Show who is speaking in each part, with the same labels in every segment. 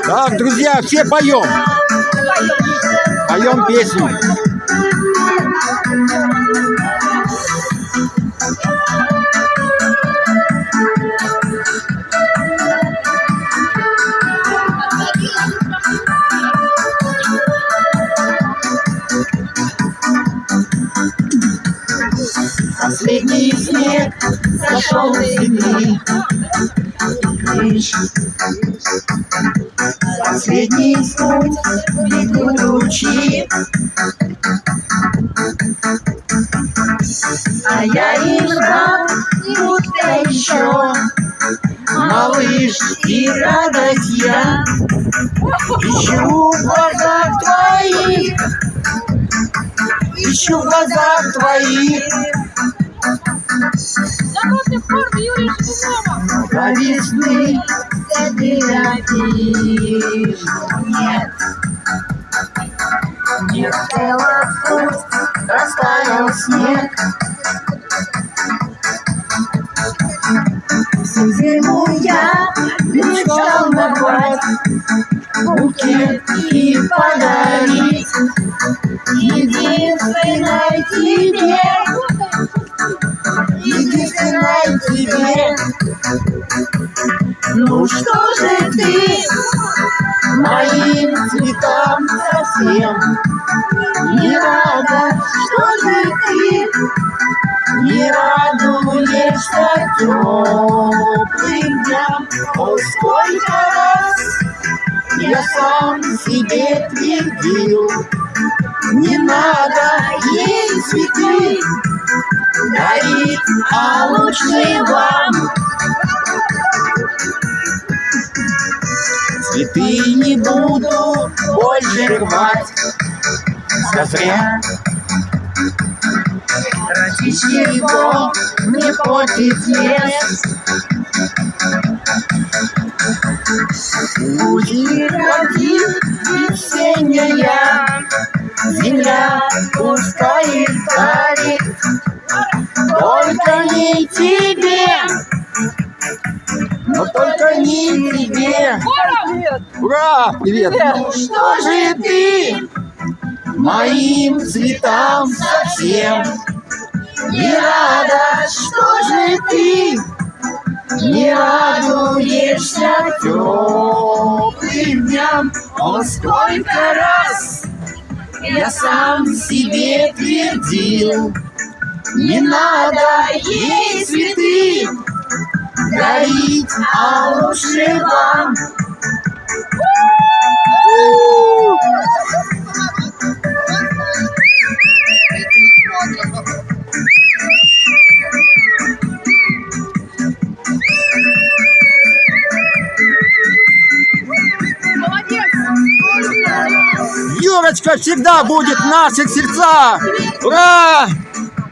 Speaker 1: Так, друзья, все поем. Поем песню.
Speaker 2: Последний снег сошел с земли. Последний путь бегут лучи, а я их ждал, будто еще малыш и радость я. Ищу в глазах твоих, ищу в глазах твоих. До весны нет, не стало пусть, растаял снег. Всю зиму я мечтал нарвать букет и подарить единственной тебе. Единственной тебе. Ну что же ты моим цветам совсем не рада? Что же ты не радуешься теплым дням? О, сколько раз я сам себе твердил, не надо ей цветы дарить, а лучше вам. Цветы не буду больше рвать, зазря. Ради чего мне портить лес? Уходит весенняя земля, пускай дарит, только не тебе, но только не тебе.
Speaker 1: Ура! Привет!
Speaker 2: Что же ты моим цветам совсем не рада? Что же ты не радуешься теплым дням? О, сколько раз я сам себе твердил, не надо ей цветы дарить, а лучше вам.
Speaker 1: Юрочка всегда будет в наших сердцах. Ура!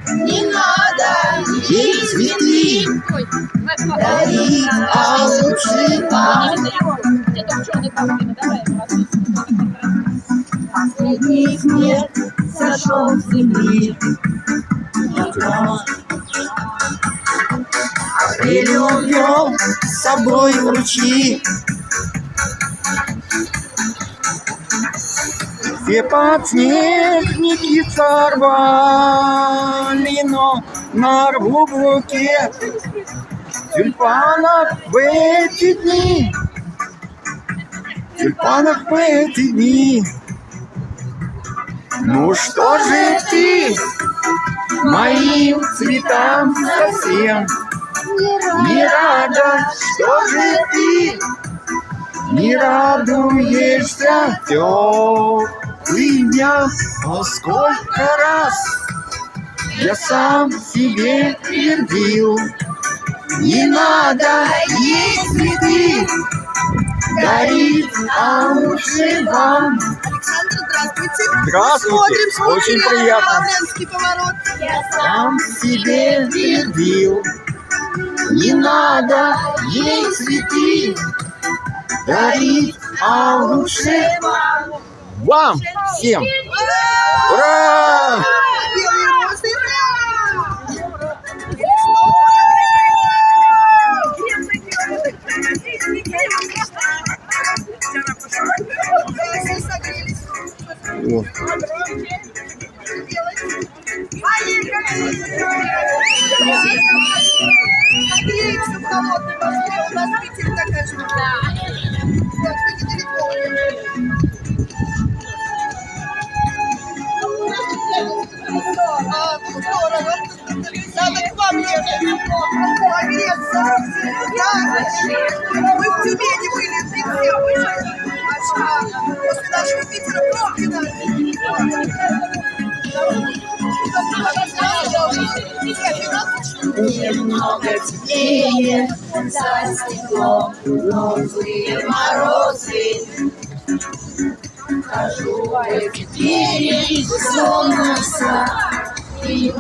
Speaker 2: Не надо ей цветы дарить, а лучше вам. Последний снег сошел с земли. Апрель увел с собой в ручьи.
Speaker 1: Все подснежники сорвали, но нарву букет тюльпанов в эти дни. Тюльпанов в эти дни.
Speaker 2: Ну что же ты моим цветам совсем не рада? Что же ты не радуешься теплым дням? О, сколько раз я сам себе твердил, не надо ей цветы дарить, а лучше вам.
Speaker 3: Александр, здравствуйте.
Speaker 1: Здравствуйте.
Speaker 3: Смотрим
Speaker 1: Очень
Speaker 3: сериал
Speaker 1: приятно.
Speaker 3: «Лавренский поворот».
Speaker 2: Я сам себе твердил, не надо ей цветы дарить, а лучше вам.
Speaker 1: Вам всем. Ура!
Speaker 3: Белые розы. Ура!
Speaker 1: О.
Speaker 3: Греется в холодной Москве, у нас Питер такая же. Так что недалеко. Здорово. Надо к вам ехать. Погреться. Да. Мы в Тюмени были, в Питере. После нашего Питера пробки
Speaker 4: Немного теплее за стеклом, но злые морозы. Хожу в эти двери солнца и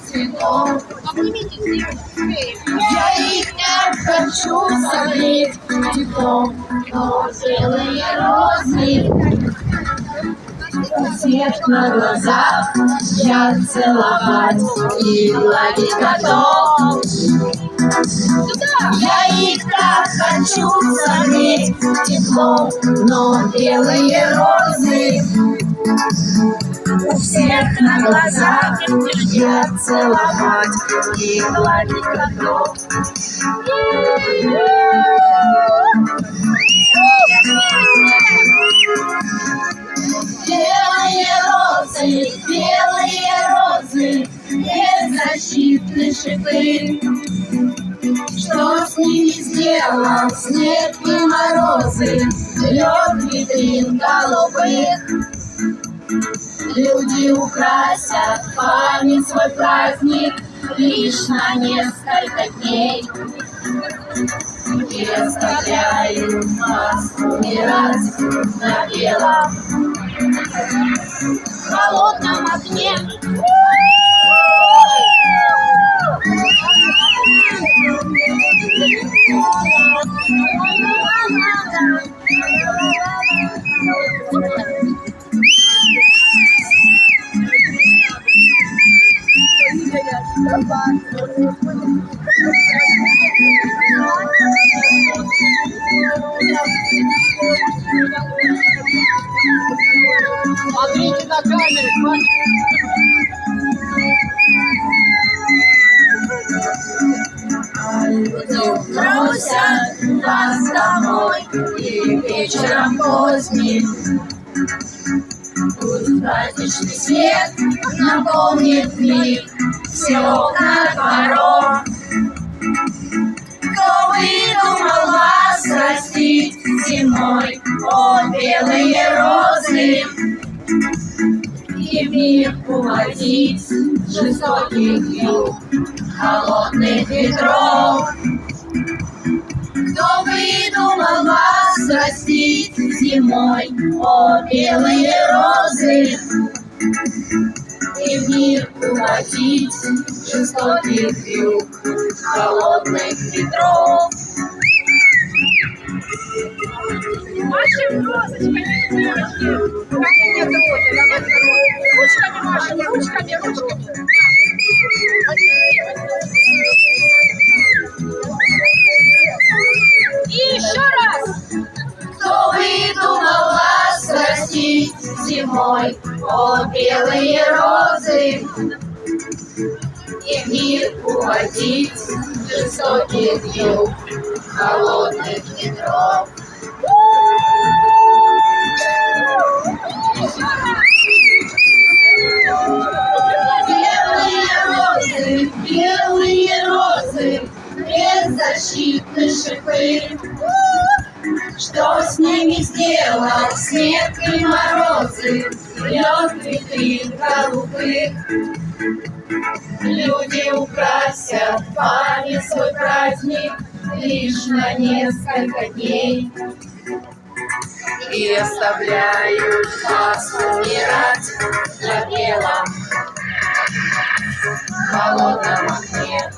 Speaker 4: цветов. Я их так хочу согреть теплом, но белые розы у всех на глазах я целовать и гладить готов. Я их так хочу согреть теплом, но белые розы у всех на глазах я целовать и гладить готов. Белые розы, беззащитны шипы. Что с ними сделал снег и морозы, лед витрин голубых? Люди украсят память свой праздник лишь на несколько дней. И оставляют нас умирать на белом холодном огне.
Speaker 2: Смотрите на камеру,
Speaker 4: Бросят вас домой и вечером поздним пусть праздничный свет наполнит мир, все окна дворов. Кто выдумал вас растить зимой, о, белые розы, и в мир уводить жестоких юг, холодных ветров? Кто выдумал вас растить зимой, о, белые розы, и в мир уводить жестоких юг, холодных ветров?
Speaker 3: Машем розочками, девочки. Как нет работы, давай ручками машем, ручками. И еще раз.
Speaker 4: Кто выдумал вас растить зимой, о, белые розы, и в мир уводить жестоких юг, холодных ветров? Белые розы, беззащитны шипы. Что с ними сделал снег и морозы, лед витрин голубых? Люди украсят память свой праздник лишь на несколько дней и оставляют вас умирать на белом холодном огне.